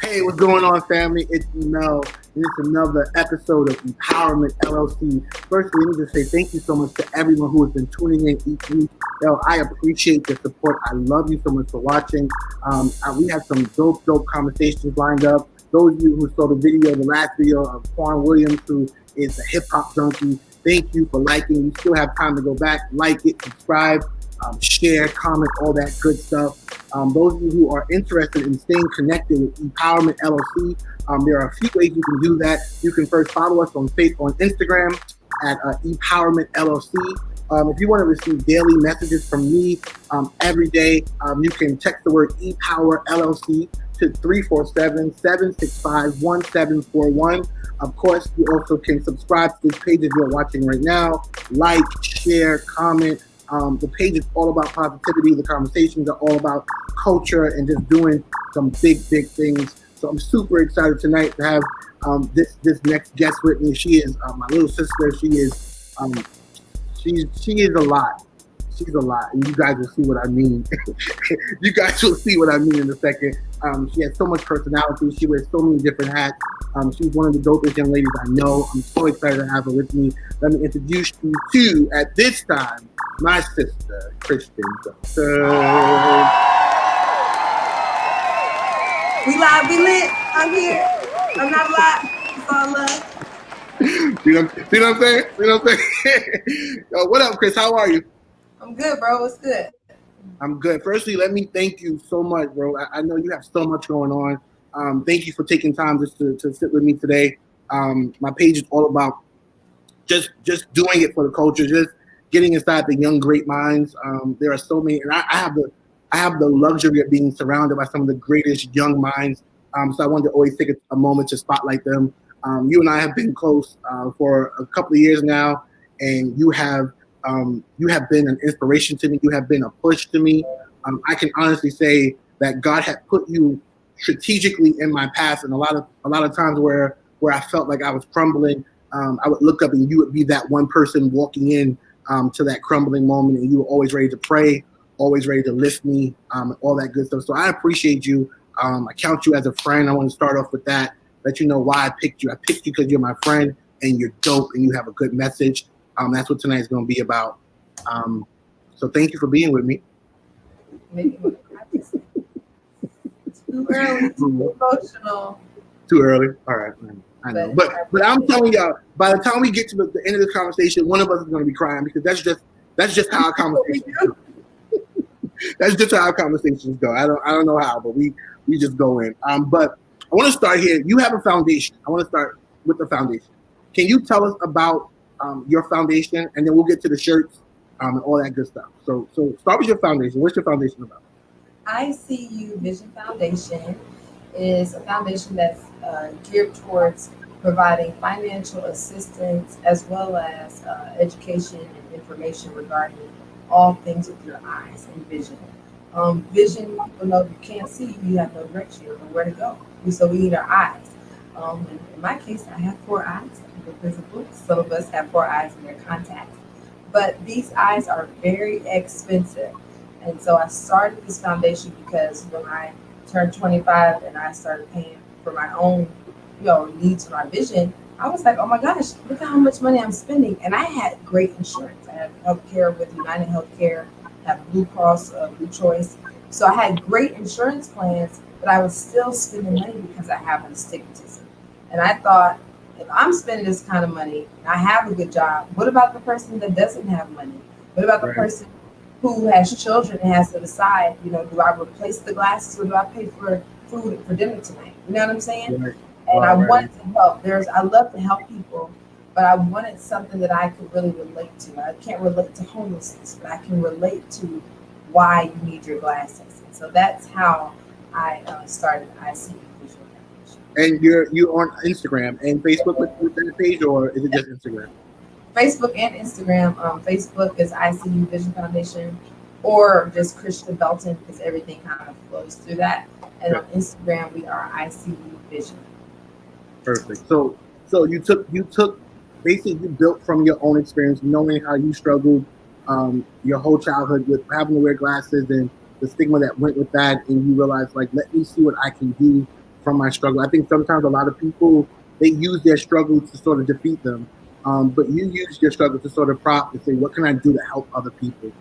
Hey, what's going on, family? It's Mel, and it's another episode of Empowerment LLC. Firstly, let me just say thank you so much to everyone who has been tuning in each week. Yo, I appreciate the support. I love you so much for watching. We have some dope conversations lined up. Those of you who saw the last video of Quan Williams, who is a hip hop junkie, thank you for liking. You still have time to go back, like it, subscribe, share, comment, all that good stuff. Those of you who are interested in staying connected with Empowerment LLC, there are a few ways you can do that. You can first follow us on Instagram at Empowerment LLC. If you want to receive daily messages from me every day, you can text the word ePower LLC to 347-765-1741. Of course, you also can subscribe to this page if you're watching right now. Like, share, comment. The page is all about positivity. The conversations are all about culture and just doing some big things. So I'm super excited tonight to have this next guest with me. She is my little sister. She is a lot. She's a lot, and you guys will see what I mean. You guys will see what I mean in a second. She has so much personality. She wears so many different hats. She's one of the dopest young ladies I know. I'm so excited to have her with me. Let me introduce you to, at this time, my sister, Kristian. We live, we lit. I'm here. I'm not live. It's all love. See what I'm saying? Yo, what up, Chris? How are you? I'm good, bro. What's good? I'm good. Firstly, let me thank you so much, bro. I know you have so much going on. Thank you for taking time just to sit with me today. My page is all about just doing it for the culture, just getting inside the young great minds. There are so many, and I have the luxury of being surrounded by some of the greatest young minds. So I wanted to always take a moment to spotlight them. You and I have been close for a couple of years now, and you have been an inspiration to me. You have been a push to me. I can honestly say that God had put you strategically in my path, and a lot of times where I felt like I was crumbling, I would look up and you would be that one person walking in to that crumbling moment, and you were always ready to pray, always ready to lift me, all that good stuff. So I appreciate you. I count you as a friend. I want to start off with that. Let you know why I picked you. I picked you because you're my friend and you're dope and you have a good message. That's what tonight's going to be about. So thank you for being with me. Too early, too emotional. Too early? All right. I know. But I'm telling y'all, by the time we get to the end of this conversation, one of us is going to be crying because that's just how our conversations go. That's just how our conversations go. I don't know how, but we just go in. But I want to start here. You have a foundation. I want to start with the foundation. Can you tell us about your foundation, and then we'll get to the shirts and all that good stuff. So start with your foundation. What's your foundation about? ICU Vision Foundation is a foundation that's geared towards providing financial assistance as well as education and information regarding all things with your eyes and vision. Vision, people know you can't see, you have no direction, you don't know where to go. So we need our eyes. In my case, I have 4 eyes. I'm visible. Some of us have 4 eyes in their contacts. But these eyes are very expensive. And so I started this foundation because when I turned 25 and I started paying for my own, needs for my vision, I was like, oh my gosh, look at how much money I'm spending. And I had great insurance. I had healthcare with United Healthcare, I have Blue Cross, Blue Choice. So I had great insurance plans, but I was still spending money because I have an astigmatism. And I thought, if I'm spending this kind of money and I have a good job, what about the person that doesn't have money? What about the person who has children and has to decide, do I replace the glasses or do I pay for food for dinner tonight? You know what I'm saying? Right. And I wanted to help. I love to help people, but I wanted something that I could really relate to. I can't relate to homelessness, but I can relate to why you need your glasses. And so that's how I started ICU Vision Foundation. And you're on Instagram and Facebook with that page, or is it just Instagram? Facebook and Instagram. Facebook is ICU Vision Foundation, or just Kristian Belton, because everything kind of flows through that. And on Instagram, we are ICU Vision. Perfect. So you took basically you built from your own experience, knowing how you struggled your whole childhood with having to wear glasses and the stigma that went with that, and you realized, like, let me see what I can do from my struggle. I think sometimes a lot of people, they use their struggle to sort of defeat them. But you use your struggle to sort of prop and say, what can I do to help other people?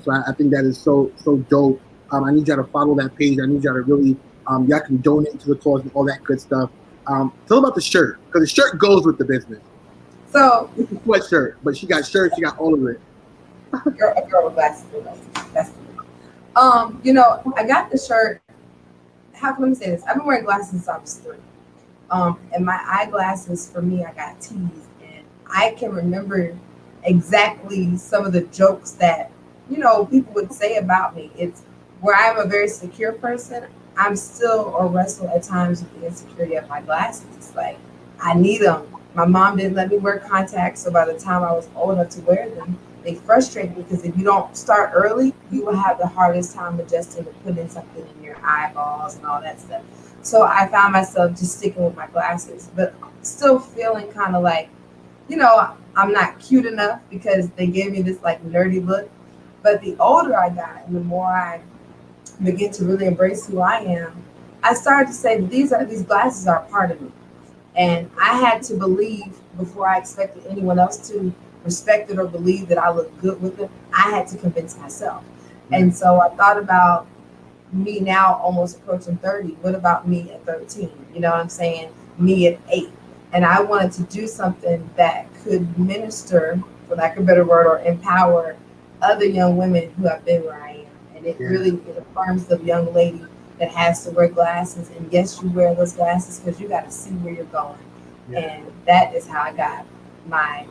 So I think that is so dope. I need y'all to follow that page. I need y'all to really, y'all can donate to the cause and all that good stuff. Tell about the shirt, because the shirt goes with the business. So it's a sweatshirt, but she got shirts, she got all of it. A girl with glasses. That's I got the shirt. How can I say this? I've been wearing glasses since I was 3. And my eyeglasses, for me, I got teased, and I can remember exactly some of the jokes that people would say about me. It's where I'm a very secure person. I'm still or wrestle at times with the insecurity of my glasses. It's like I need them. My mom didn't let me wear contacts, so by the time I was old enough to wear them, they frustrate me because if you don't start early, you will have the hardest time adjusting to putting something in your eyeballs and all that stuff. So I found myself just sticking with my glasses, but still feeling kind of like, I'm not cute enough because they gave me this like nerdy look. But the older I got and the more I began to really embrace who I am, I started to say that these glasses are a part of me. And I had to believe before I expected anyone else to respect it or believe that I look good with them. I had to convince myself. And so I thought about me now almost approaching 30. What about me at 13? You know what I'm saying? Me at 8. And I wanted to do something that could minister, for lack of a better word, or empower other young women who have been where I am. And it really affirms the young lady that has to wear glasses. And yes, you wear those glasses because you got to see where you're going. And that is how I got my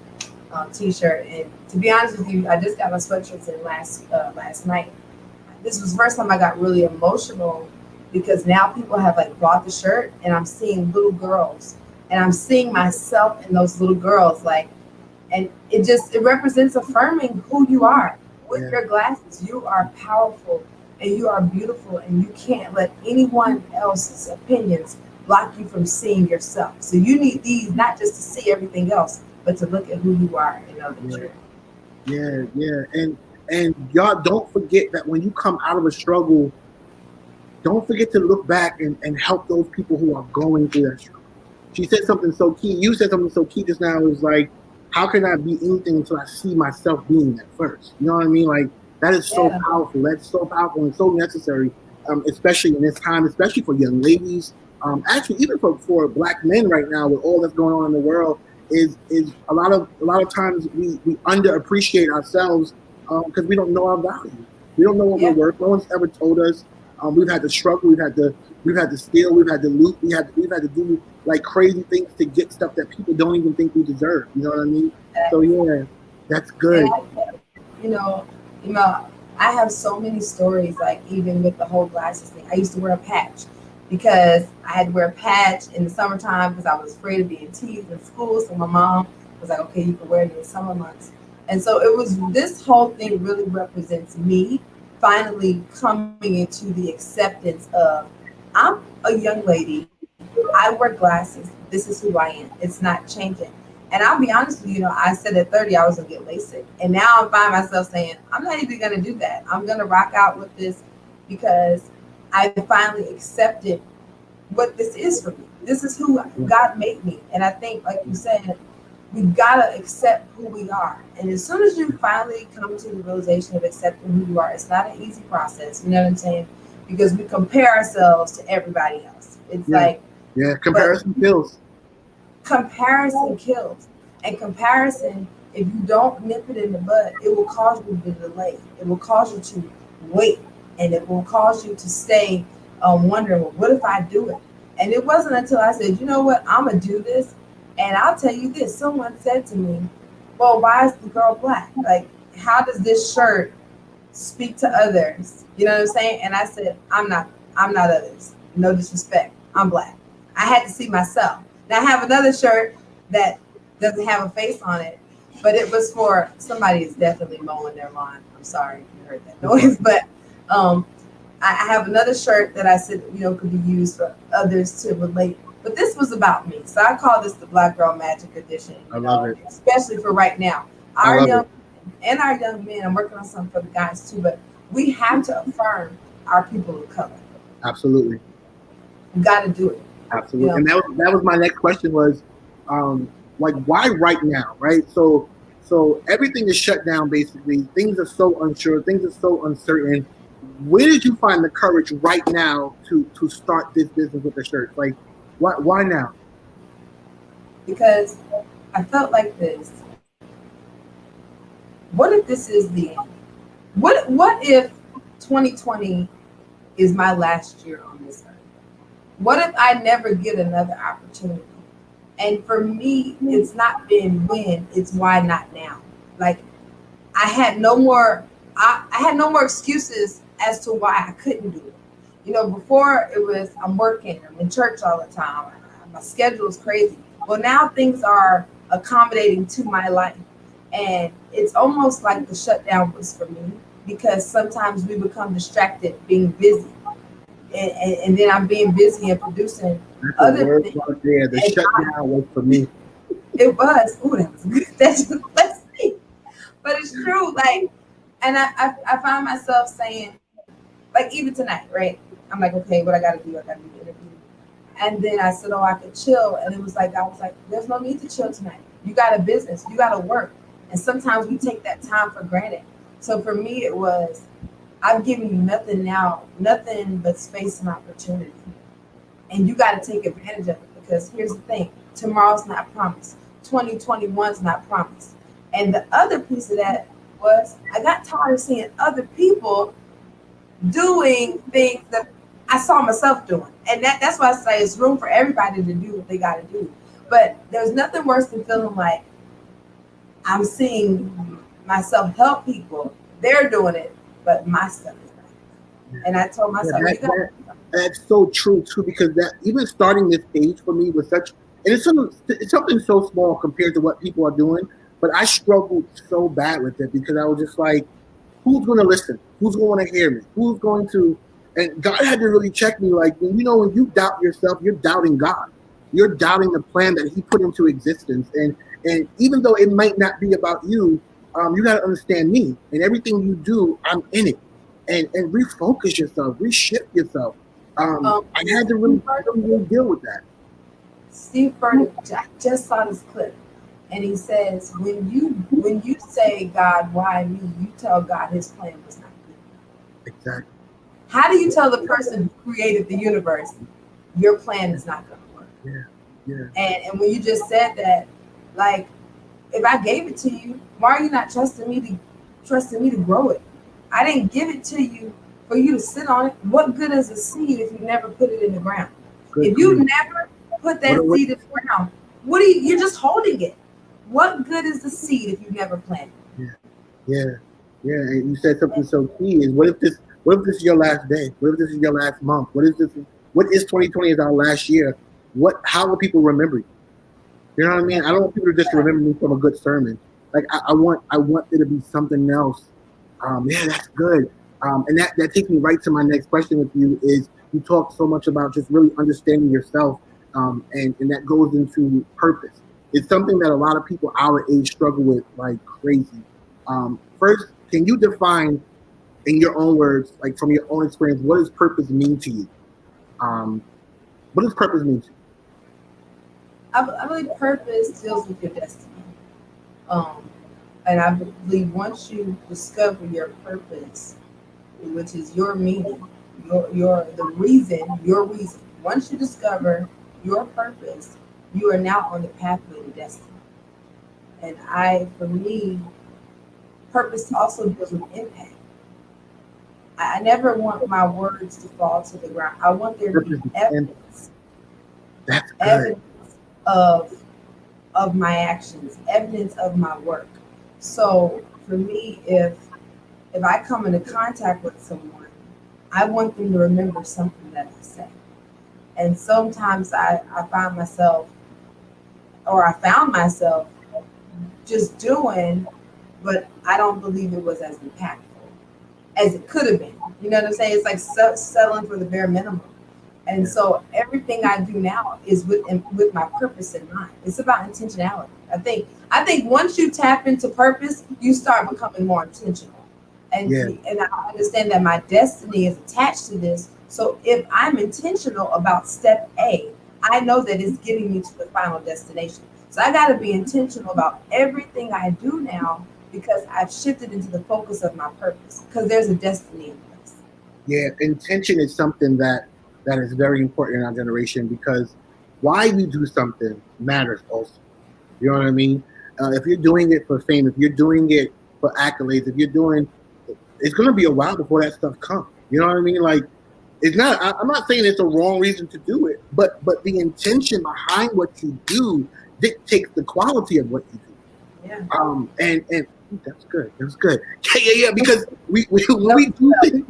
t-shirt. And to be honest with you, I just got my sweatshirts in last night. This was the first time I got really emotional because now people have like bought the shirt and I'm seeing little girls and I'm seeing myself in those little girls, like, and it represents affirming who you are with your glasses. You are powerful and you are beautiful, and you can't let anyone else's opinions block you from seeing yourself. So you need these not just to see everything else, but to look at who you are and know that you're. Yeah. And y'all don't forget that when you come out of a struggle, don't forget to look back and help those people who are going through that struggle. She said something so key. You said something so key just now. It was like, how can I be anything until I see myself being that first? You know what I mean? Like, that is so powerful. That's so powerful and so necessary, especially in this time, especially for young ladies. Actually, even for Black men right now, with all that's going on in the world, is a lot of times we underappreciate ourselves because we don't know our value. We don't know what we're worth. No one's ever told us. We've had to struggle. We've had to steal. We've had to loot. We've had to do like crazy things to get stuff that people don't even think we deserve. You know what I mean? So yeah, that's good. I have so many stories, like even with the whole glasses thing. I used to wear a patch because I had to wear a patch in the summertime because I was afraid of being teased in school. So my mom was like, okay, you can wear it in the summer months. And so this whole thing really represents me finally coming into the acceptance of, I'm a young lady. I wear glasses. This is who I am. It's not changing. And I'll be honest with you, I said at 30 I was going to get LASIK. And now I find myself saying, I'm not even going to do that. I'm going to rock out with this because I finally accepted what this is for me. This is who God made me. And I think, like you said, we've got to accept who we are. And as soon as you finally come to the realization of accepting who you are, it's not an easy process. You know what I'm saying? Because we compare ourselves to everybody else. It's comparison kills. Comparison kills. And comparison, if you don't nip it in the bud, it will cause you to delay. It will cause you to wait. And it will cause you to stay wondering, well, what if I do it? And it wasn't until I said, you know what, I'm going to do this. And I'll tell you this, someone said to me, well, why is the girl Black? Like, how does this shirt speak to others? You know what I'm saying? And I said, I'm not others. No disrespect. I'm Black. I had to see myself. Now I have another shirt that doesn't have a face on it, but it was for somebody is definitely mowing their lawn. I'm sorry if you heard that noise, but I have another shirt that I said, could be used for others to relate. But this was about me. So I call this the Black Girl Magic Edition. I love it. Especially for right now. Our young men, I'm working on something for the guys too, but we have to affirm our people of color. Absolutely. We got to do it. You Absolutely. know, And that was my next question was, like, why right now, right? So everything is shut down basically. Things are so unsure. Things are so uncertain. Where did you find the courage right now to start this business with the shirts? Like, why now? because I felt like this. What if this is the end? What if 2020 is my last year on this earth? What if I never get another opportunity? And for me, it's not been when, it's why not now. Like I had no more I had no more excuses as to why I couldn't do it. You know, before it was I'm working, I'm in church all the time, my schedule is crazy. Well, now things are accommodating to my life. And it's almost like the shutdown was for me because sometimes we become distracted being busy. And then I'm being busy and producing That's a other word things. right there. The And shutdown was for me. it was, oh, that was good. That's just, let's see. But it's true. Like, and I find myself saying, like, even tonight, right? I'm like, okay, what I got to do? I got to do the interview. And then I said, oh, I could chill. And it was like, I was like, there's no need to chill tonight. You got a business, you got to work. And sometimes we take that time for granted. So for me, it was, I'm giving you nothing now, nothing but space and opportunity. And you got to take advantage of it because here's the thing, tomorrow's not promised. 2021's not promised. And the other piece of that was I got tired of seeing other people doing things that I saw myself doing. And that's why I say it's room for everybody to do what they got to do. But there's nothing worse than feeling like I'm seeing myself help people. They're doing it, but my stuff is not. And I told Yeah, myself, you got that's so true too, because that even starting this page for me was such, and it's something so small compared to what people are doing, but I struggled so bad with it because I was just like, who's going to listen? Who's going to hear me? Who's going to? And God had to really check me, like, when you doubt yourself, you're doubting God. You're doubting the plan that He put into existence, and even though it might not be about you, you got to understand me and everything you do. I'm in it, and refocus yourself, reshift yourself. I had to really, Steve Burdick, really, really deal with that. Steve Burdick, I just saw this clip, and he says, when you say, God, why me? You tell God His plan was not good. Exactly. How do you tell the person who created the universe your plan is not going to work? Yeah. Yeah. And when you just said that, like, if I gave it to you, why are you not trusting me to grow it? I didn't give it to you for you to sit on it. What good is a seed if you never put it in the ground? Good If you grief. never put What, that what, seed in the ground, what are you're just holding it. What good is the seed if you never plant it? yeah. Yeah. Yeah. And you said something so key is what if this is your last day? What if this is your last month? What is 2020 is our last year? How will people remember you? You know what I mean? I don't want people to just remember me from a good sermon. Like I want there to be something else. Yeah, that's good. And that takes me right to my next question with you is you talk so much about just really understanding yourself, and that goes into purpose. It's something that a lot of people our age struggle with like crazy. First, can you define in your own words, like from your own experience, what does purpose mean to you? Um, what does purpose mean to you? I believe purpose deals with your destiny. Um, and I believe once you discover your purpose, which is your meaning, your reason. Once you discover your purpose, you are now on the pathway to destiny. And for me, purpose also deals with impact. I never want my words to fall to the ground. I want there to be And evidence, that's good. evidence of my actions, evidence of my work. So for me, if I come into contact with someone, I want them to remember something that I said. And sometimes I find myself, or I found myself just doing, but I don't believe it was as impactful as it could have been. You know what I'm saying? It's like settling for the bare minimum. And so everything I do now is with my purpose in mind. It's about intentionality. I think once you tap into purpose, you start becoming more intentional. And Yeah. and I understand that my destiny is attached to this. So if I'm intentional about step A, I know that it's getting me to the final destination. So I got to be intentional about everything I do now because I've shifted into the focus of my purpose because there's a destiny in place. Yeah, intention is something that is very important in our generation because why you do something matters also. You know what I mean? If you're doing it for fame, if you're doing it for accolades, if you're doing, it's gonna be a while before that stuff comes. You know what I mean? Like, it's not. I'm not saying it's a wrong reason to do it, but the intention behind what you do dictates the quality of what you do. Yeah. And that's good. That's good. Yeah. Because we when we do things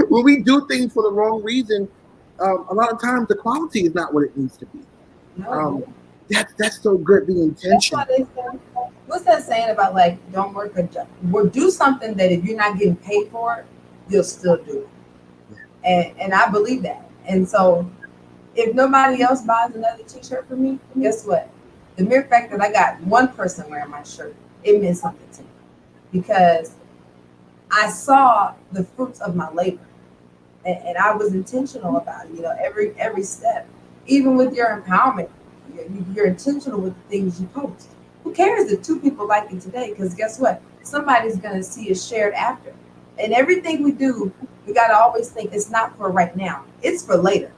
when we do things for the wrong reason, a lot of times the quality is not what it needs to be. No. Um, that's so good. The That's intention. why they say, what's that saying about like don't work a job or do something that if you're not getting paid for it, you'll still do it. And I believe that. And so if nobody else buys another t-shirt for me, guess what? The mere fact that I got one person wearing my shirt, it meant something to me because I saw the fruits of my labor and I was intentional about it, every step, even with your empowerment, you're intentional with the things you post. Who cares if two people like it today? Because guess what? Somebody's going to see it shared after. And everything we do, we got to always think it's not for right now. It's for later.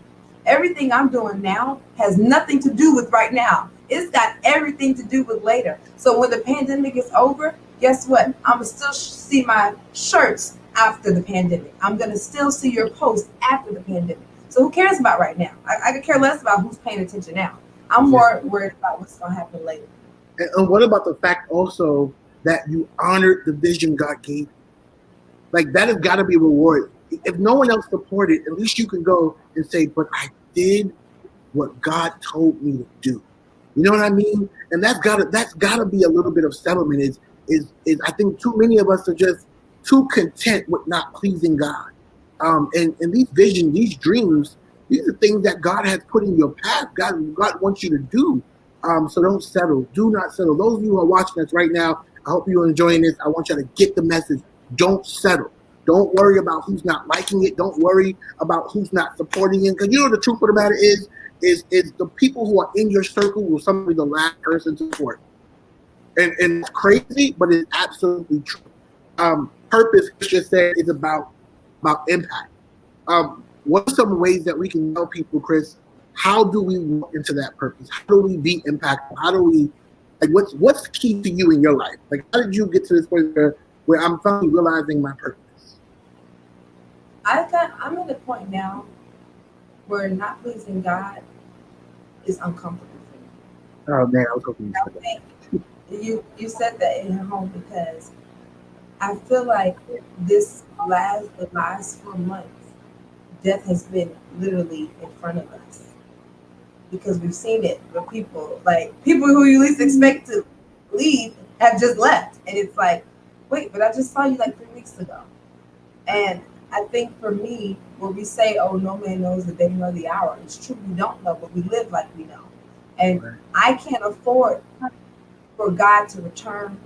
Everything I'm doing now has nothing to do with right now. It's got everything to do with later. So when the pandemic is over, guess what? I'm going to still see my shirts after the pandemic. I'm going to still see your posts after the pandemic. So who cares about right now? I could care less about who's paying attention now. I'm more worried about what's going to happen later. And what about the fact also that you honored the vision God gave you? Like that has got to be rewarded. If no one else supported, at least you can go and say, "But I did what God told me to do." You know what I mean? And that's gotta be a little bit of settlement. Is I think too many of us are just too content with not pleasing God. And these visions, these dreams, these are things that God has put in your path. God wants you to do. So don't settle. Do not settle. Those of you who are watching us right now, I hope you're enjoying this. I want you to get the message. Don't settle. Don't worry about who's not liking it. Don't worry about who's not supporting it. Because you know the truth of the matter is the people who are in your circle will somebody be the last person to support. And it's crazy, but it's absolutely true. Purpose, just said, is about impact. What are some ways that we can tell people, Chris? How do we walk into that purpose? How do we be impactful? How do we like what's key to you in your life? Like how did you get to this point where I'm finally realizing my purpose? I'm at a point now where not pleasing God is uncomfortable for me. Oh man, I was hoping you I said that. think you said that in home because I feel like the last 4 months, death has been literally in front of us because we've seen it with people who you least expect to leave have just left, and it's like, wait, but I just saw you like 3 weeks ago, and I think for me, when we say, "Oh, no man knows the day nor the hour," it's true we don't know, but we live like we know, and Right. I can't afford for God to return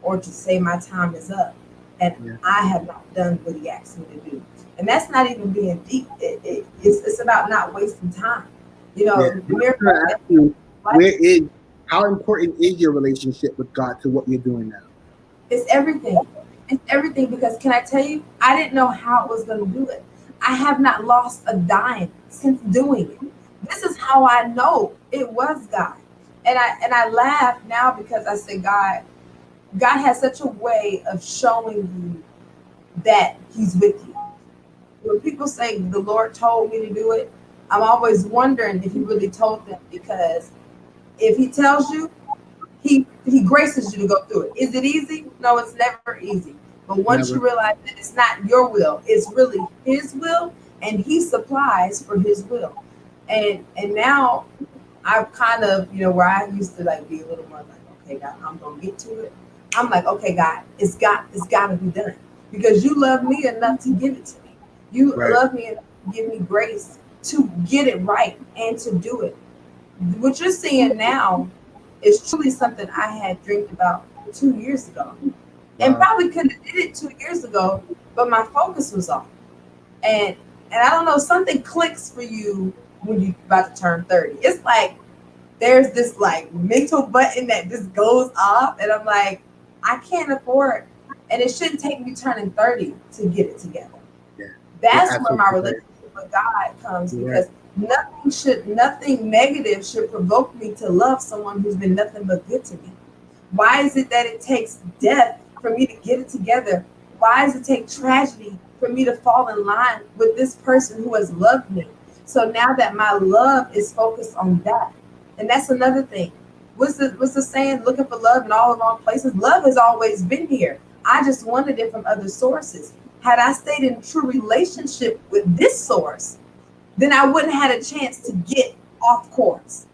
or to say my time is up and Yeah. I have not done what he asked me to do. And that's not even being deep. It's about not wasting time. Yeah. The I'm mere trying to fact ask you, that how important is your relationship with God to what you're doing now? it's everything. It's everything because can I tell you, I didn't know how I was going to do it. I have not lost a dime since doing it. This is how I know it was God. And I laugh now because I said, God has such a way of showing you that he's with you. When people say the Lord told me to do it, I'm always wondering if he really told them because if he tells you, he graces you to go through it. Is it easy? No, it's never easy. But once you Never. realize that it's not your will, it's really his will, and he supplies for his will. And now I've kind of, where I used to like be a little more like, okay, God, I'm gonna get to it. I'm like, okay, God, it's got to be done because you love me enough to give it to me. You Right. love me enough to give me grace to get it right and to do it. What you're seeing now is truly something I had dreamed about 2 years ago, and Wow. probably could have did it 2 years ago, but my focus was off. And I don't know, something clicks for you when you're about to turn 30. It's like there's this like mental button that just goes off, and I'm like, I can't afford, and it shouldn't take me turning 30 to get it together. Yeah. That's where my relationship with God comes, because nothing negative should provoke me to love someone who's been nothing but good to me. Why is it that it takes death for me to get it together? Why does it take tragedy for me to fall in line with this person who has loved me? So now that my love is focused on that, and that's another thing. What's the saying? Looking for love in all the wrong places. Love has always been here. I just wanted it from other sources. Had I stayed in true relationship with this source, then I wouldn't have had a chance to get off course.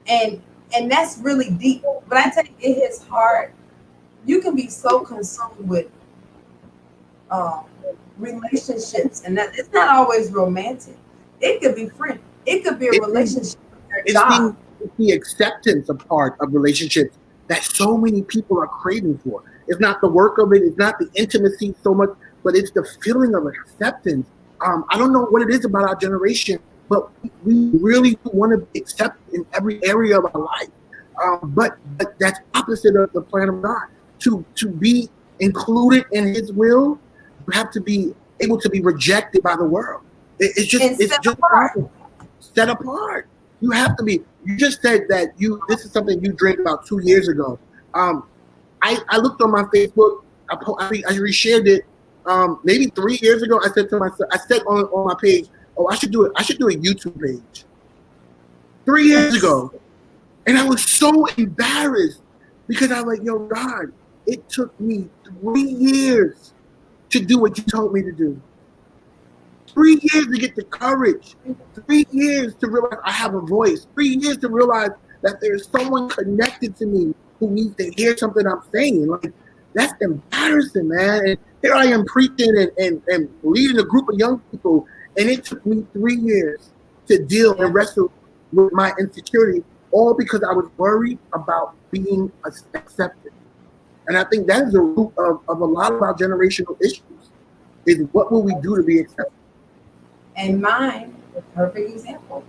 And that's really deep. But I tell you, it hits hard. You can be so consumed with relationships, and that it's not always romantic. It could be friend. It could be a relationship with your job. It's the acceptance of part of relationships that so many people are craving for. It's not the work of it. It's not the intimacy so much, but it's the feeling of acceptance. I don't know what it is about our generation, but we really want to be accepted in every area of our life. But that's opposite of the plan of God. To be included in His will, you have to be able to be rejected by the world. It's just set apart. You have to be. You just said that this is something you drank about 2 years ago. I looked on my Facebook. I reshared it maybe 3 years ago. I said to myself, I said on my page, oh, I should do it. I should do a YouTube page. 3 years ago, and I was so embarrassed because I was like, yo, God, it took me 3 years to do what you told me to do. 3 years to get the courage. 3 years to realize I have a voice. 3 years to realize that there's someone connected to me who needs to hear something I'm saying. Like, that's embarrassing, man. And here I am preaching and leading a group of young people, and it took me 3 years to deal and wrestle with my insecurity, all because I was worried about being accepted. And I think that is the root of a lot of our generational issues, is what will we do to be accepted? And mine, the perfect example,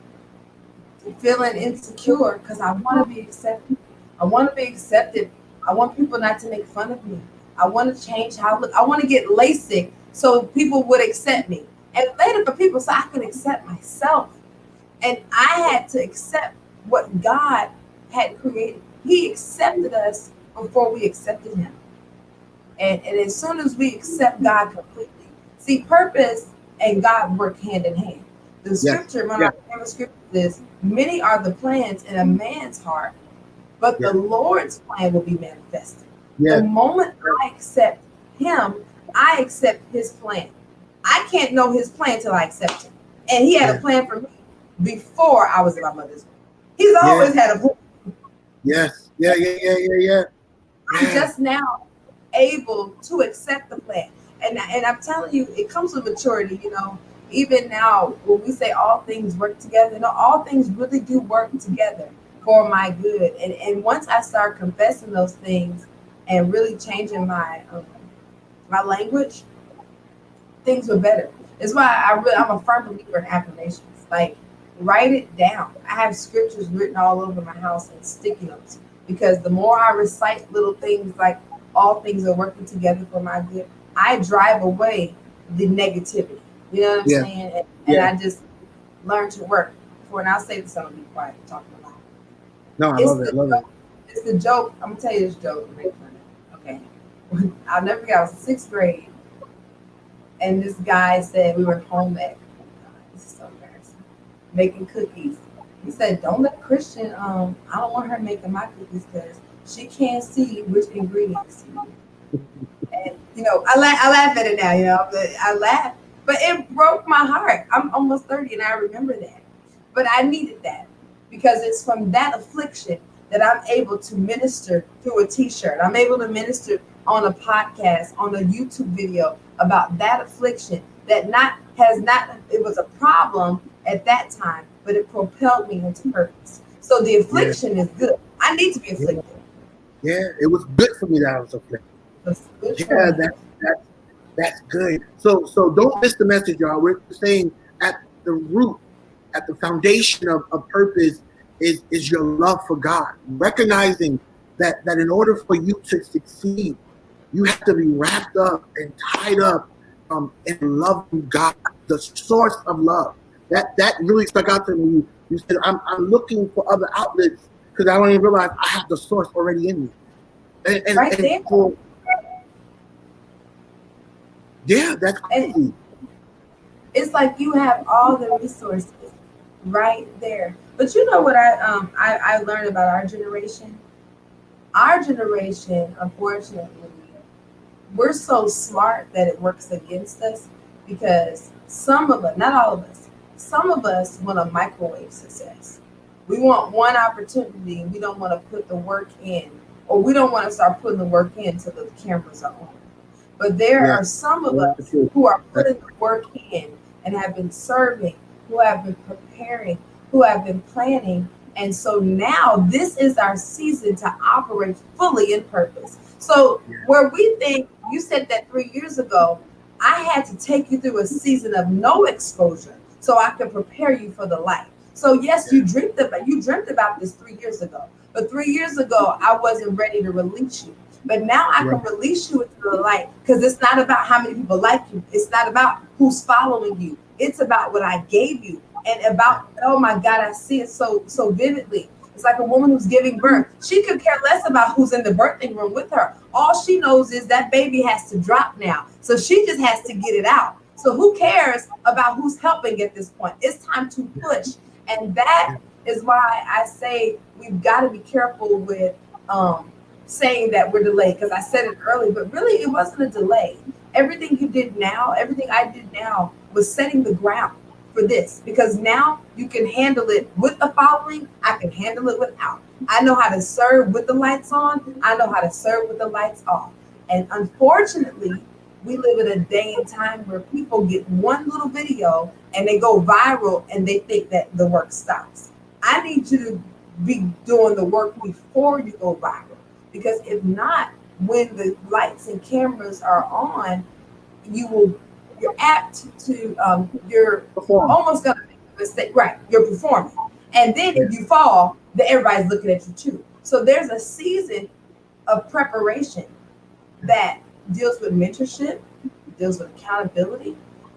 feeling insecure because I want to be accepted. I want to be accepted. I want people not to make fun of me. I want to change how I look. I want to get LASIK so people would accept me. And later for people so I can accept myself. And I had to accept what God had created. He accepted us before we accepted Him. And as soon as we accept God completely, see, purpose and God work hand in hand. The scripture, one of my favorite scriptures is, many are the plans in a man's heart, but the Lord's plan will be manifested. The moment I accept Him, I accept His plan. I can't know His plan till I accept Him. And He had a plan for me before I was in my mother's womb. He's always had a plan. Yes. Yeah. I'm just now able to accept the plan. And I'm telling you, it comes with maturity, you know. Even now, when we say all things work together, no, all things really do work together for my good. And once I start confessing those things and really changing my my language, things were better. That's why I'm a firm believer in affirmations. Like, write it down. I have scriptures written all over my house and sticky notes, because the more I recite little things like all things are working together for my good, I drive away the negativity. You know what I'm saying? And I just learn to work. And I'll say this, I'm gonna be quiet talking about it. No, I love it. It's the joke. I'm gonna tell you this joke. Okay. I'll never forget, I was in 6th grade, and this guy said, we were home at this is so embarrassing, making cookies. He said, don't let Kristian, I don't want her making my cookies because she can't see which ingredients to use. And you know, I laugh at it now, you know, but I laugh. But it broke my heart. I'm almost 30 and I remember that. But I needed that, because it's from that affliction that I'm able to minister through a t-shirt. I'm able to minister on a podcast, on a YouTube video about that affliction that it was a problem at that time, but it propelled me into purpose. So the affliction is good. I need to be afflicted. Yeah, it was good for me that I was afflicted. Yeah, that's good. So don't miss the message, y'all. We're saying at the root at the foundation of purpose is your love for God, recognizing that in order for you to succeed, you have to be wrapped up and tied up in loving God, the source of love. That really stuck out to me. You said, I'm looking for other outlets because I don't even realize I have the source already in me. Right there. Yeah, that's crazy. And it's like you have all the resources right there. But you know what I learned about our generation? Our generation, unfortunately, we're so smart that it works against us because some of us, not all of us, some of us want a microwave success. We want one opportunity and we don't want to put the work in, or we don't want to start putting the work in until the cameras are on. But there are some of us who are putting the work in and have been serving, who have been preparing, who have been planning. And so now this is our season to operate fully in purpose. So where we think, you said that 3 years ago, I had to take you through a season of no exposure so I could prepare you for the light. So yes, you dreamt about this 3 years ago. But 3 years ago, I wasn't ready to release you. But now I can release you into the light because it's not about how many people like you. It's not about who's following you. It's about what I gave you. And about, oh my God, I see it so vividly. It's like a woman who's giving birth. She could care less about who's in the birthing room with her. All she knows is that baby has to drop now. So she just has to get it out. So who cares about who's helping at this point? It's time to push. And that is why I say we've got to be careful with saying that we're delayed, because I said it early, but really it wasn't a delay. Everything you did now, everything I did now was setting the ground for this, because now you can handle it with a following. I can handle it without. I know how to serve with the lights on. I know how to serve with the lights off. And unfortunately, we live in a day and time where people get one little video and they go viral and they think that the work stops. I need you to be doing the work before you go viral, because if not, when the lights and cameras are on, you're apt to you're almost gonna make a mistake. Right, you're performing, and then if you fall, then everybody's looking at you too. So there's a season of preparation that deals with mentorship, deals with accountability,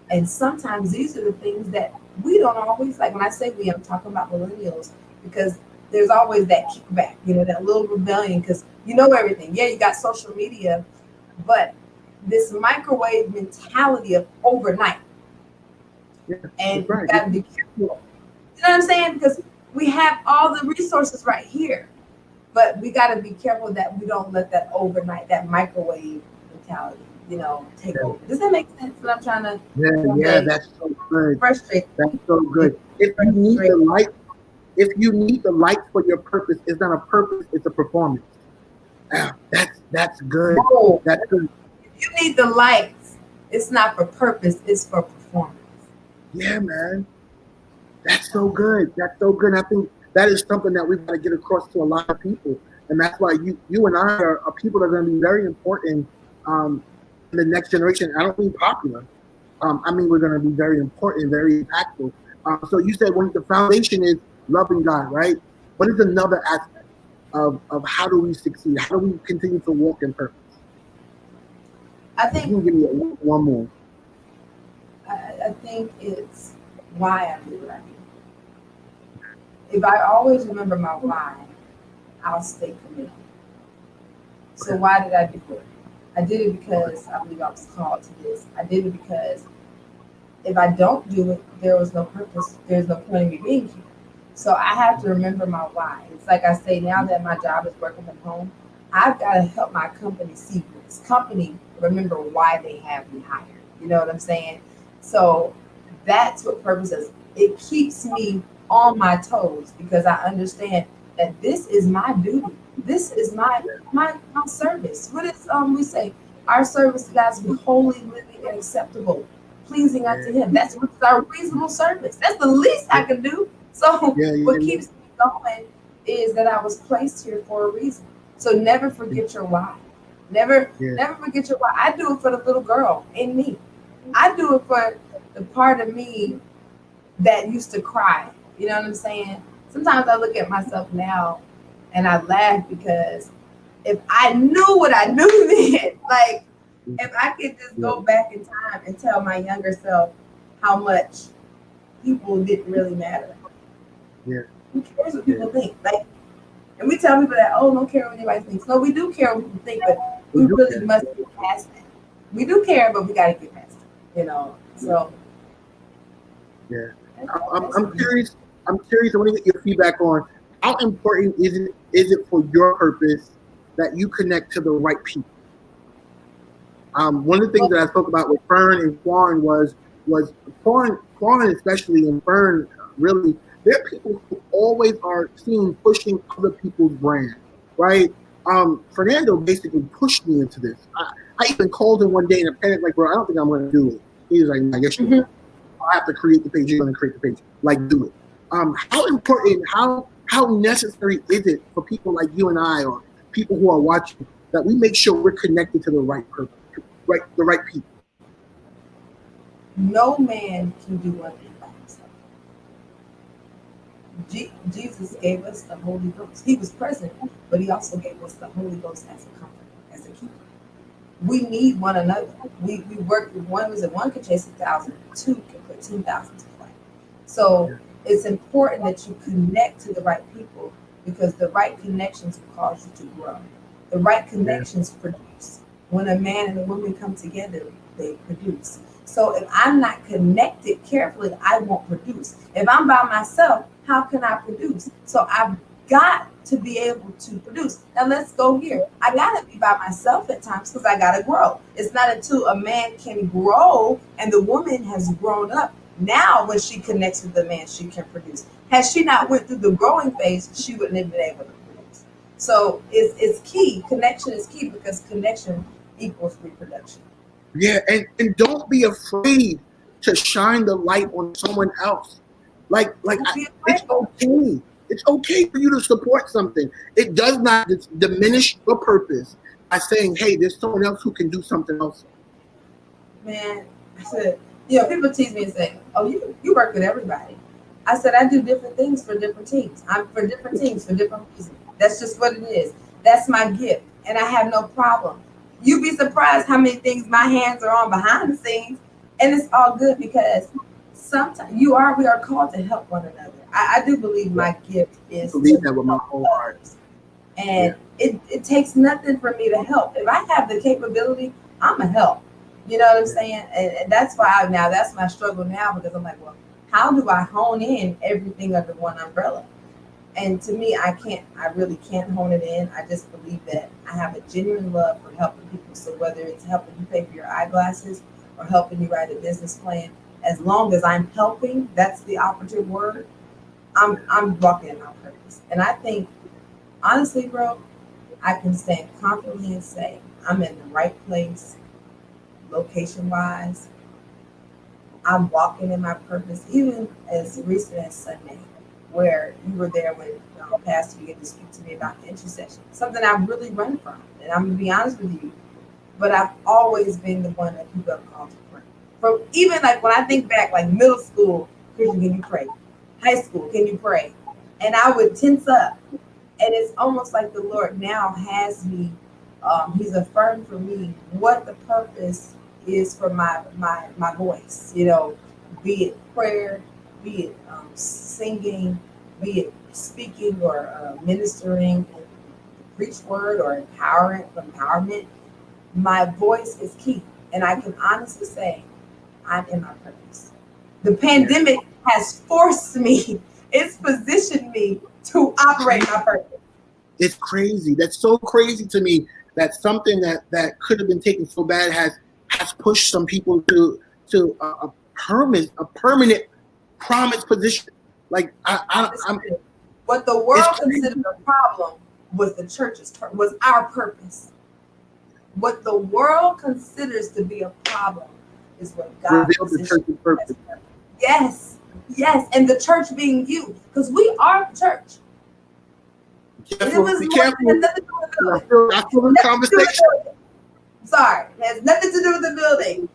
and sometimes these are the things that we don't always like. When I say we, I'm talking about millennials, because there's always that kickback, that little rebellion, because you know everything. Yeah, you got social media, but this microwave mentality of overnight. And you got to be careful. You know what I'm saying? Because we have all the resources right here, but we got to be careful that we don't let that overnight, that microwave mentality, take over. Does that make sense? What I'm trying to? Yeah, that's so good. Frustrating. That's so good. If you need the light for your purpose, it's not a purpose; it's a performance. That's good. No. That's good. If you need the lights, it's not for purpose; it's for performance. Yeah, man. That's so good. That's so good. I think that is something that we've got to get across to a lot of people, and that's why you and I are people that are going to be very important in the next generation. I don't mean popular. I mean we're going to be very important, very impactful. So you said when the foundation is loving God, right? What is another aspect of how do we succeed? How do we continue to walk in purpose? I think you can give me one more. I think it's why I do what I do. If I always remember my why, I'll stay committed. So why did I do it? I did it because I believe I was called to this. I did it because if I don't do it, there was no purpose. There's no point in me being here. So I have to remember my why. It's like I say, now that my job is working from home, I've got to help my company see this company remember why they have me hired. You know what I'm saying? So that's what purpose is. It keeps me on my toes because I understand that this is my duty. This is my service. What is we say? Our service to God is be holy, living, and acceptable, pleasing unto Him. That's what's our reasonable service. That's the least I can do. So what keeps me going is that I was placed here for a reason. So never forget your why. Never forget your why. I do it for the little girl in me. I do it for the part of me that used to cry. You know what I'm saying? Sometimes I look at myself now and I laugh because if I knew what I knew then, like if I could just go back in time and tell my younger self how much people didn't really matter. Yeah. Who cares what people think? Like, and we tell people that, oh, don't care what anybody thinks. No, we do care what people think, but we really must get past that. We do care, but we got to get past it, you know? So. Yeah. I'm curious. I want to get your feedback on how important is it for your purpose that you connect to the right people? One of the things that I spoke about with Fern and Quan was Quan especially, and Fern really, they're people who always are seen pushing other people's brand, right? Fernando basically pushed me into this. I even called him one day in a panic, like, bro, I don't think I'm going to do it. He was like, I guess you I have to create the page. You're going to create the page. Like, do it. How important, how necessary is it for people like you and I, or people who are watching, that we make sure we're connected to the right purpose, the right people? No man can do one thing by himself. Jesus gave us the Holy Ghost. He was present, but he also gave us the Holy Ghost as a comforter, as a keeper. We need one another. We work with one can chase 1,000, two can put 10,000 to flight. So it's important that you connect to the right people, because the right connections will cause you to grow. The right connections produce. When a man and a woman come together, they produce. So if I'm not connected carefully, I won't produce. If I'm by myself, how can I produce? So I've got to be able to produce. Now let's go here. I gotta be by myself at times because I gotta grow. It's not until a man can grow and the woman has grown up. Now when she connects with the man, she can produce. Had she not went through the growing phase, she wouldn't have been able to produce. So it's key. Connection is key, because connection equals reproduction. Yeah, and don't be afraid to shine the light on someone else. It's okay. It's okay for you to support something. It does not diminish your purpose by saying, hey, there's someone else who can do something else. Man, I said, people tease me and say, oh, you work with everybody. I said, I do different things for different teams. I'm for different teams for different reasons. That's just what it is. That's my gift, and I have no problem. You'd be surprised how many things my hands are on behind the scenes, and it's all good, because sometimes we are called to help one another. I do believe my gift is believe that with my whole heart. And it takes nothing for me to help. If I have the capability, I'm a help. You know what I'm saying? And that's why that's my struggle now, because I'm like, well, how do I hone in everything under one umbrella? And to me, I really can't hone it in. I just believe that I have a genuine love for helping people. So whether it's helping you pay for your eyeglasses or helping you write a business plan, as long as I'm helping, that's the operative word, I'm walking in my purpose. And I think, honestly, bro, I can stand confidently and say I'm in the right place, location-wise. I'm walking in my purpose, even as recent as Sunday, where you were there when Pastor began to speak to me about the intercession, something I've really run from. And I'm going to be honest with you, but I've always been the one that people have called to pray. From even like when I think back, like middle school, Kristian, can you pray? High school, can you pray? And I would tense up. And it's almost like the Lord now has me, he's affirmed for me what the purpose is for my voice, be it prayer, be it singing, be it speaking or ministering, preach word or empowerment. My voice is key. And I can honestly say I'm in my purpose. The pandemic has forced me, it's positioned me to operate my purpose. It's crazy. That's so crazy to me that something that could have been taken so bad has pushed some people to a permanent promised position. Like what the world considered a problem was was our purpose. What the world considers to be a problem is what God revealed the church's purpose. Yes, and the church being you, because we are the church. Be careful. I feel the conversation. Sorry, it has nothing to do with the building.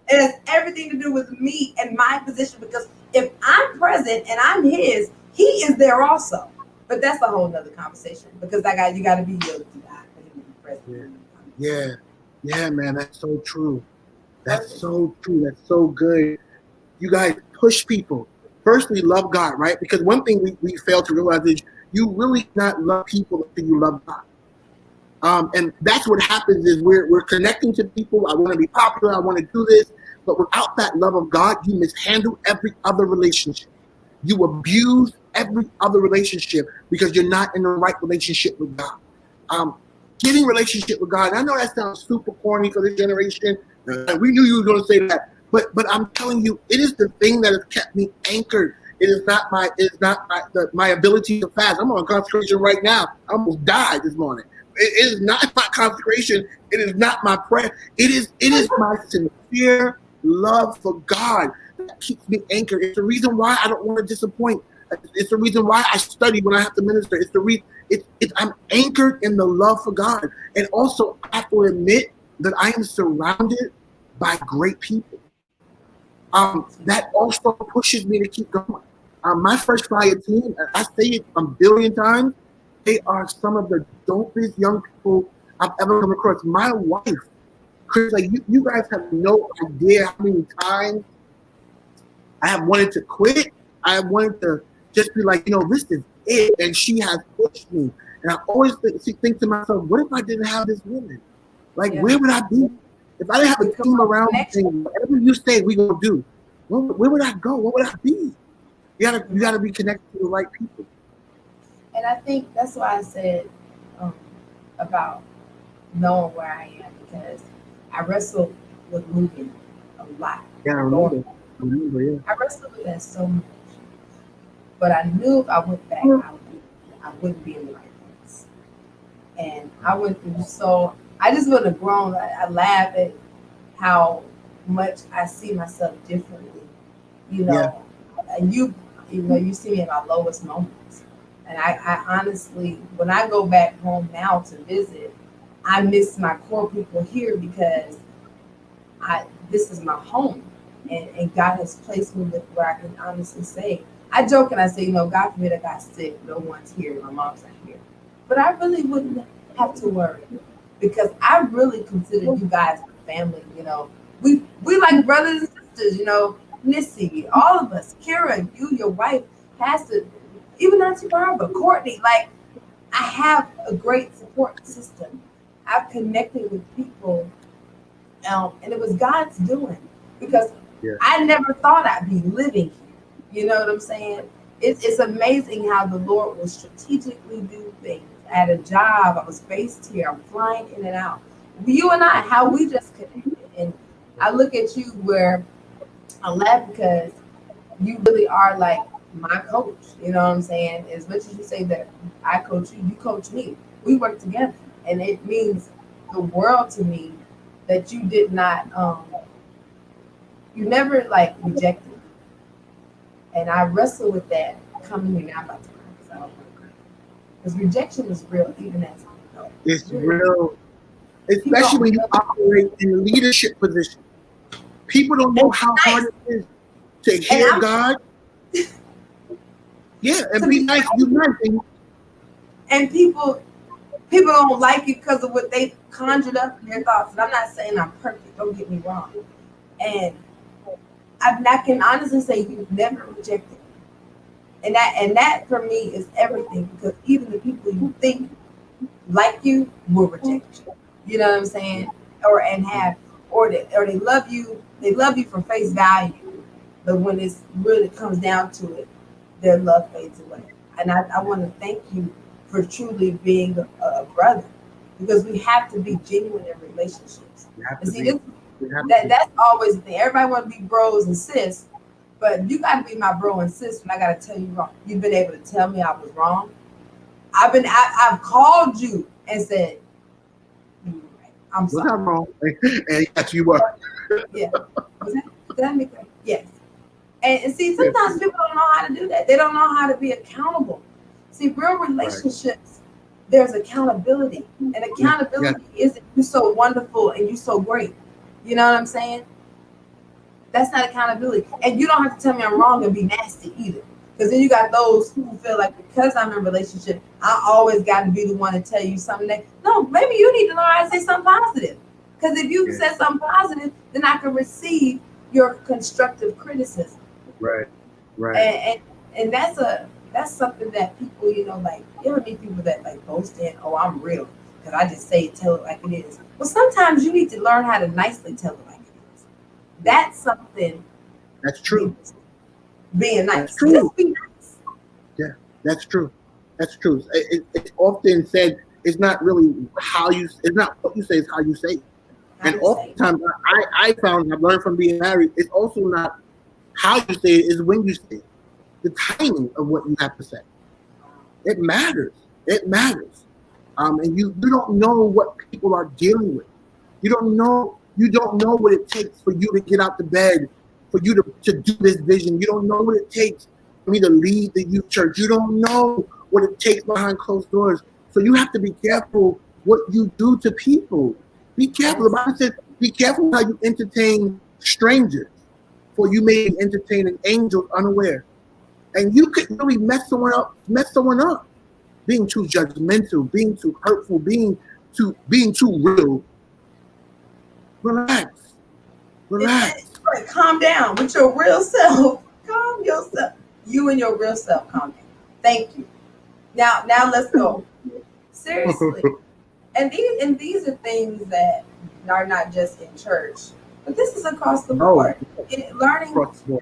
It has everything to do with me and my position, because if I'm present and I'm his, he is there also. But that's a whole nother conversation because you got to be yielded to God for him to be present. Yeah, man, that's so true. That's so true. That's so good. You guys push people. Firstly, love God, right? Because one thing we fail to realize is you really not love people until you love God. And that's what happens is we're connecting to people. I want to be popular. I want to do this. But without that love of God, you mishandle every other relationship. You abuse every other relationship because you're not in the right relationship with God. Um, Getting relationship with God. And I know that sounds super corny for this generation. We knew you were going to say that, but I'm telling you, it is the thing that has kept me anchored. It is not my ability to fast. I'm on consecration right now. I almost died this morning. It is not my consecration. It is not my prayer. It is my sincere love for God that keeps me anchored. It's the reason why I don't want to disappoint. It's the reason why I study when I have to minister. It's the reason I'm anchored in the love for God. And also I have to admit that I am surrounded by great people. That also pushes me to keep going. My first fire team, I say it a billion times, they are some of the dopest young people I've ever come across. My wife, Chris, like you guys have no idea how many times I have wanted to quit. I have wanted to just be like, this is it. And she has pushed me. And I always think to myself, what if I didn't have this woman? Like, where would I be? If I didn't have a team around me saying, whatever you say, we're going to do, where would I go? What would I be? You gotta be connected to the right people. And I think that's why I said about knowing where I am, because I wrestled with moving a lot. Yeah, I remember. Yeah. I wrestled with that so much. But I knew if I went back, I wouldn't be in the right place. And I went through I just would have grown. I laugh at how much I see myself differently, and you see me at my lowest moments. And I honestly, when I go back home now to visit, I miss my core people here because this is my home. And God has placed me with where I can honestly say, I joke and I say, God forbid I got sick, no one's here, my mom's not here. But I really wouldn't have to worry because I really consider you guys family, We like brothers and sisters, Missy, all of us, Kara, you, your wife, Pastor, even Auntie Barbara, Courtney, like I have a great support system. I've connected with people, and it was God's doing because I never thought I'd be living here. You know what I'm saying? It's amazing how the Lord will strategically do things. I had a job. I was based here. I'm flying in and out. You and I, how we just connected. And I look at you where I laugh because you really are like my coach. You know what I'm saying? As much as you say that I coach you, you coach me. We work together. And it means the world to me that you did not, you never like rejected me. And I wrestle with that coming here now about to cry. Because rejection is real, even as I know. It's real. Especially when you operate in a leadership position. People don't know how hard it is to hear God. Yeah, and be nice, do nice. And people don't like you because of what they conjured up in their thoughts. And I'm not saying I'm perfect, don't get me wrong. And I can honestly say you've never rejected me. And that for me is everything, because even the people you think like you will reject you. You know what I'm saying? Or they love you for face value, but when it's really comes down to it, their love fades away. And I want to thank you for truly being a brother, because we have to be genuine in relationships. And see, that's always the thing. Everybody want to be bros and sis, but you got to be my bro and sis when I got to tell you wrong. You've been able to tell me I was wrong. I've called you and said, I'm sorry. I'm wrong. And yes, you were. Yeah. Did that make sense? Yes. And see, sometimes people don't know how to do that. They don't know how to be accountable. See, real relationships, there's accountability. And accountability isn't you so wonderful and you so great. You know what I'm saying? That's not accountability. And you don't have to tell me I'm wrong and be nasty either. Because then you got those who feel like because I'm in a relationship, I always got to be the one to tell you something that, no, maybe you need to learn how to say something positive. Because if you said something positive, then I can receive your constructive criticism. Right. Right. And that's something that people, like you ever meet people that like boast in, oh, I'm real. Because I just tell it like it is. Well, sometimes you need to learn how to nicely tell it like it is. That's something. That's true. Being nice. That's true. Just be nice. Yeah, that's true. That's true. It's often said it's not really it's not what you say, it's how you say it. And oftentimes I found, I've learned from being married, it's also not how you say it, is when you say it. The timing of what you have to say. It matters. It matters. And you don't know what people are dealing with. You don't know what it takes for you to get out the bed, for you to do this vision. You don't know what it takes for me to lead the youth church. You don't know what it takes behind closed doors. So you have to be careful what you do to people. Be careful. The Bible says, be careful how you entertain strangers, for you may be entertaining angels unaware. And you could really mess someone up, being too judgmental, being too hurtful, being too real. Relax. Calm down with your real self. Calm yourself. You and your real self. Calm down. Thank you. Now let's go. Seriously. And these are things that are not just in church, but this is across the board. Learning.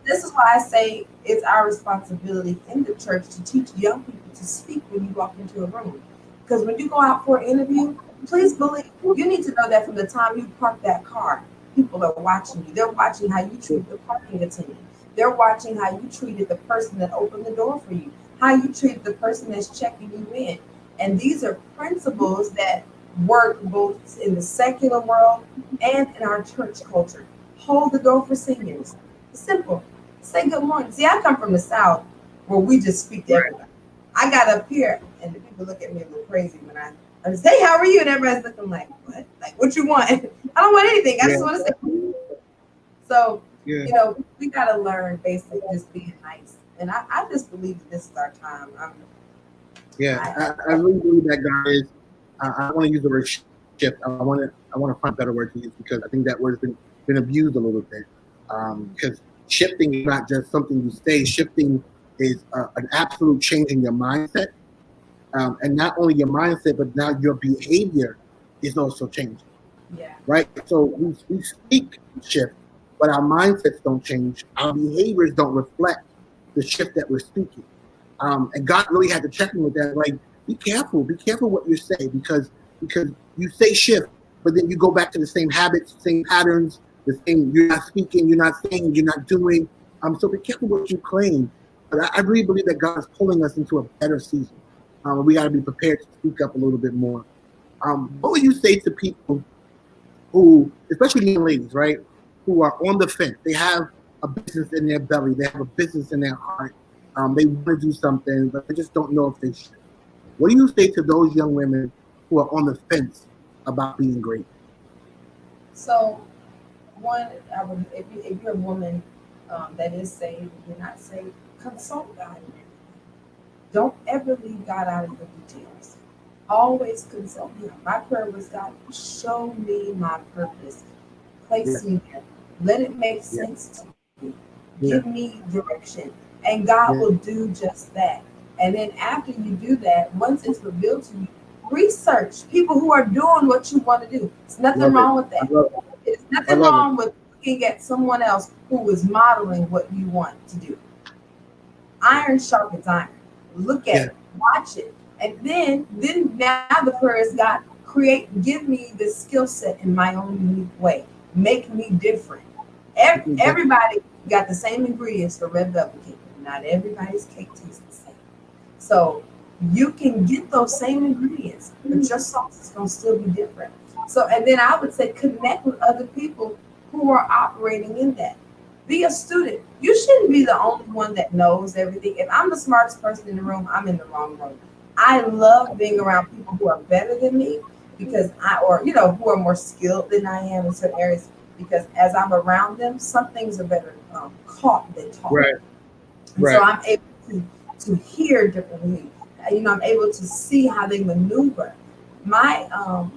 This is why I say it's our responsibility in the church to teach young people to speak when you walk into a room. Because when you go out for an interview, please believe you need to know that from the time you park that car, people are watching you. They're watching how you treat the parking attendant. They're watching how you treated the person that opened the door for you, how you treated the person that's checking you in. And these are principles that work both in the secular world and in our church culture. Hold the door for seniors. It's simple. Say good morning. See, I come from the South where we just speak to everybody. I got up here and the people look at me a little crazy when I say, hey, how are you? And everybody's looking like, what? Like, what you want? I don't want anything. I just want to say. So, we got to learn basically just being nice. And I just believe that this is our time. I really believe that, guys. I want to use the word shift. I want to find a better word to use because I think that word's been abused a little bit. Because shifting is not just something you say. Shifting is an absolute change in your mindset. And not only your mindset, but now your behavior is also changing. Yeah. Right? So we speak shift, but our mindsets don't change. Our behaviors don't reflect the shift that we're speaking. And God really had to check me with that. Like, be careful what you say because you say shift, but then you go back to the same habits, same patterns, the same, you're not speaking, you're not saying, you're not doing. So be careful what you claim. But I really believe that God is pulling us into a better season. We got to be prepared to speak up a little bit more. What would you say to people who, especially young ladies, right, who are on the fence? They have a business in their belly. They have a business in their heart. They want to do something, but they just don't know if they should. What do you say to those young women who are on the fence about being great? So, one, if you're a woman that is saved, you're not saved, consult God. Don't ever leave God out of the details. Always consult Him. My prayer was, God, show me my purpose. Place me there. Let it make sense to me. Give me direction. And God will do just that. And then after you do that, once it's revealed to you, research people who are doing what you want to do. There's nothing wrong with that. There's nothing wrong with looking at someone else who is modeling what you want to do. Iron sharpens iron. Look at it, watch it. And then now the prayer is, God, give me the skill set in my own unique way. Make me different. Everybody got the same ingredients for red velvet cake. Not everybody's cake tastes the same. So you can get those same ingredients, but your sauce is going to still be different. So, and then I would say connect with other people who are operating in that. Be a student. You shouldn't be the only one that knows everything. If I'm the smartest person in the room, I'm in the wrong room. I love being around people who are better than me because who are more skilled than I am in certain areas, because as I'm around them, some things are better caught than taught. Right. And so I'm able to hear differently. I'm able to see how they maneuver. My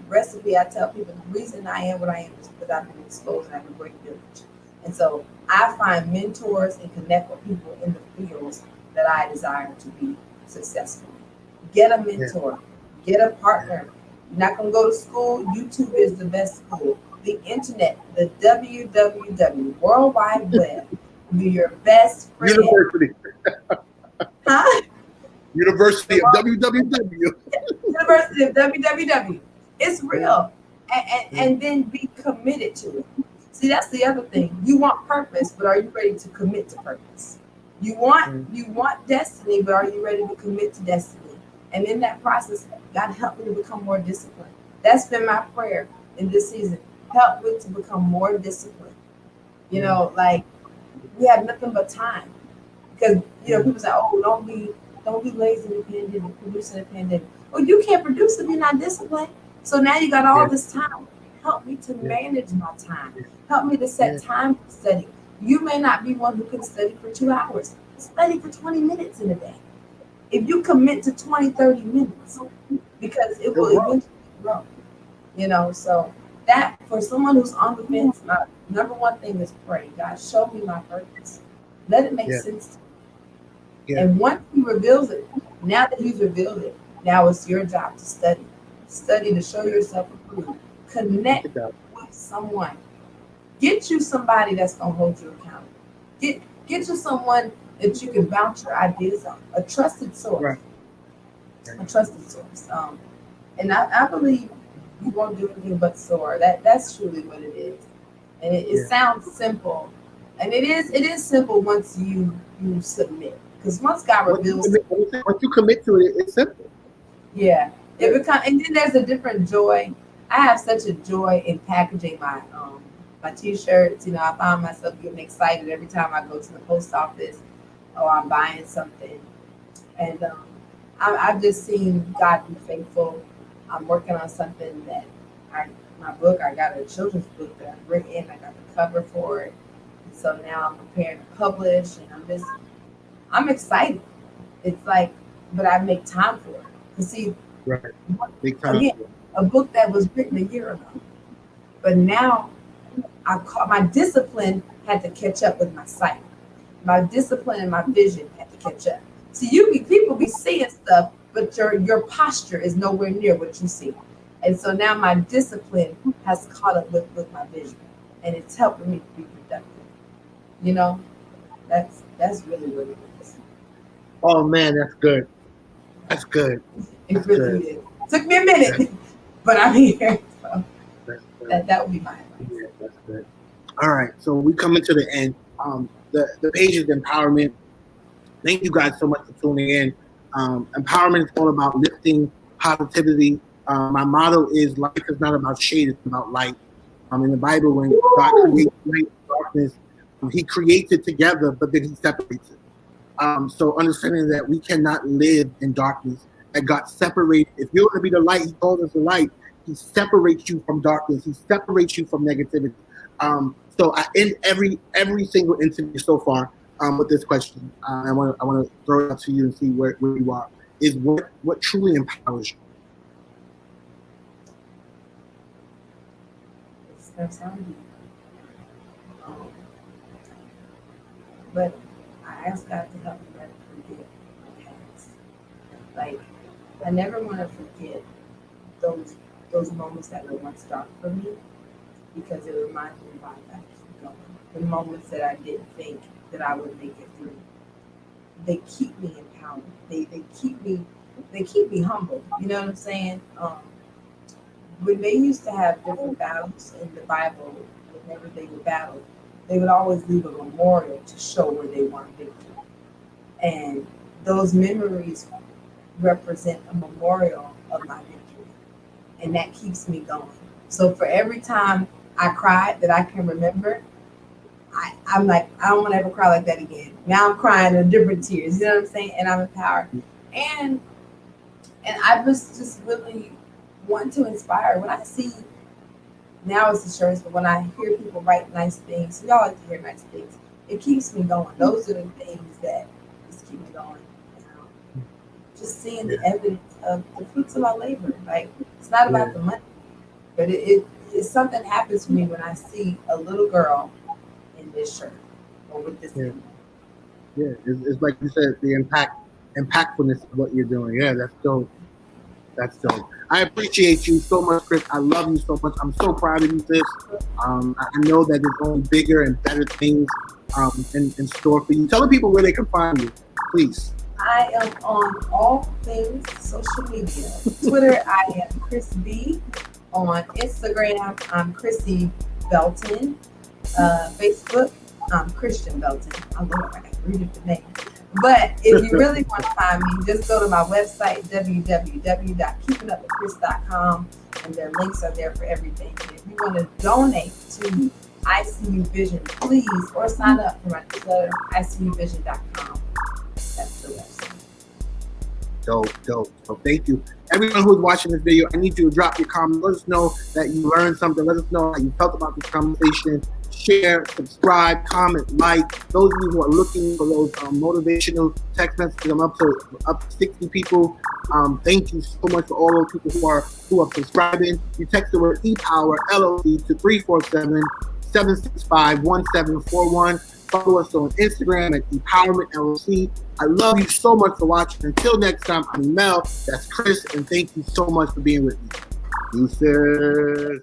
recipe, I tell people, the reason I am what I am is because I've been exposed and I have a great village. And so I find mentors and connect with people in the fields that I desire to be successful. Get a mentor, get a partner. You're not going to go to school. YouTube is the best school. The internet, the www, World Wide Web, be your best friend. University. Huh? University of www. University of www. It's real. And then be committed to it. See, that's the other thing. You want purpose, but are you ready to commit to purpose? You want destiny, but are you ready to commit to destiny? And in that process, God help me to become more disciplined. That's been my prayer in this season. Help me to become more disciplined. Like we have nothing but time. Because people say, "Oh, don't be lazy independent and produce independent." Well, you can't produce if you're not disciplined. So now you got all this time. Help me to manage my time. Help me to set time for study. You may not be one who can study for 2 hours. Study for 20 minutes in a day. If you commit to 20, 30 minutes, because it will eventually grow. So that for someone who's on the fence, my number one thing is pray. God, show me my purpose. Let it make sense to me. Yeah. And once he reveals it, now that he's revealed it, now it's your job to study. Study to show yourself approved. Connect with someone. Get you somebody that's going to hold you accountable. Get you someone that you can bounce your ideas on. A trusted source. Right. A trusted source. And I believe you won't do anything but soar. That's truly what it is. And it sounds simple. And it is simple once you submit. Because once God reveals, once you commit to it, it's simple. Yeah, it becomes, and then there's a different joy. I have such a joy in packaging my T-shirts. I find myself getting excited every time I go to the post office or I'm buying something, and I've just seen God be faithful. I'm working on something that my book. I got a children's book that I've written. I got the cover for it, and so now I'm preparing to publish, and I'm excited. It's like, but I make time for it. You see, again, a book that was written a year ago, but now my discipline had to catch up with my sight. My discipline and my vision had to catch up. See, people be seeing stuff, but your posture is nowhere near what you see. And so now my discipline has caught up with my vision, and it's helping me to be productive. That's really what it is. Oh man, that's good. That's good. It really is. Took me a minute, but I'm here. So that would be my advice. Yeah, that's good. All right, so we coming to the end. The page is empowerment. Thank you guys so much for tuning in. Empowerment is all about lifting positivity. My motto is life is not about shade, it's about light. In the Bible, when God creates light and darkness, he creates it together, but then he separates it. So understanding that we cannot live in darkness, that God separates. If you're going to be the light, he called us the light. He separates you from darkness. He separates you from negativity. So I end every single interview so far with this question. I want to throw it out to you and see where you are. Is what truly empowers you? That's how you. But I ask God to help me never forget my past. Like, I never want to forget those moments that were once dark for me, because it reminds me why I keep going. The moments that I didn't think that I would make it through. They keep me empowered. They keep me humble. You know what I'm saying? When they used to have different battles in the Bible, whenever they would battle, they would always leave a memorial to show where they won victory. And those memories represent a memorial of my victory. And that keeps me going. So for every time I cried that I can remember, I'm like, I don't want to ever cry like that again. Now I'm crying in different tears. You know what I'm saying? And I'm empowered. And I was just really want to inspire. When I see now it's insurance, but when I hear people write nice things, we all like to hear nice things. It keeps me going. Those are the things that just keep me going. Just seeing the evidence of the fruits of our labor. Like, it's not about the money, but it's something happens to me when I see a little girl in this shirt or with this thing. Yeah, it's like you said, the impactfulness of what you're doing. Yeah, that's dope. That's dope. I appreciate you so much, Chris. I love you so much. I'm so proud of you, sis. I know that there's only bigger and better things in store for you. Tell the people where they can find you, please. I am on all things social media. Twitter, I am Chris B. On Instagram, I'm Chrissy Belton. Facebook, I'm Kristian Belton. I love it. I can read it the name. But if you really want to find me, just go to my website, www.keepingupwithchris.com, and their links are there for everything. And if you want to donate to ICU Vision, please, or sign up for my newsletter, ICUvision.com. That's the website. Dope. So thank you. Everyone who's watching this video, I need you to drop your comments. Let us know that you learned something. Let us know how you felt about this conversation. Share, subscribe, comment, like. Those of you who are looking for those motivational text messages, I'm up to 60 people. Thank you so much for all those people who are subscribing. You text the word ePower LLC to 347-765-1741. Follow us on Instagram at Empowerment LLC. I love you so much for watching. Until next time, I'm Mel. That's Chris, and thank you so much for being with me. Deuces.